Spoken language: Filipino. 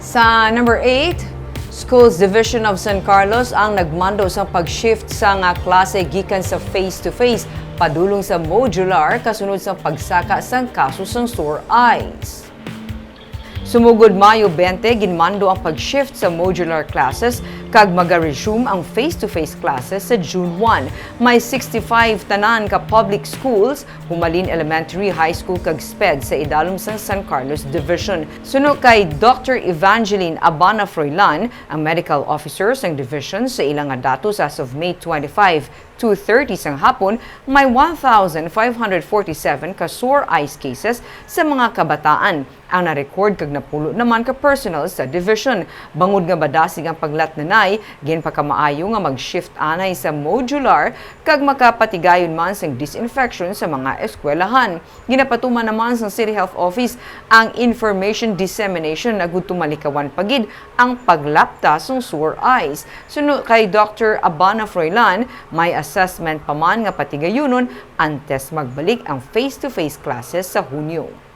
Sa number 8, Schools Division of San Carlos ang nagmando sa pag-shift sa nga klase gikan sa face-to-face padulong sa modular kasunod sa pagsaka sang kaso sang sore eyes. Sumugod Mayo 20, ginmando ang pag-shift sa modular classes kag maga-resume ang face-to-face classes sa June 1. May 65 tanan ka public schools, Humalin Elementary, High School kag SPED sa idalom sa San Carlos Division. Suno kay Dr. Evangeline Abana Froilan, ang medical officer sang division sa ilang nga datos as of May 25, 2:30 sang hapon, may 1,547 ka sore eyes cases sa mga kabataan. Ang na-record kag napulo naman ka personal sa division. Bangud nga badasig ang paglatnanay, ginpakamaayo nga mag-shift anay sa modular kag makapatigayon man sang disinfection sa mga eskwelahan. Ginapatuman naman sa City Health Office ang information dissemination na gud tumalikawan pagid ang paglapta sang sore eyes. Suno kay Dr. Abana Froilan, may assessment pa man nga patigayunon antes magbalik ang face-to-face classes sa Hunyo.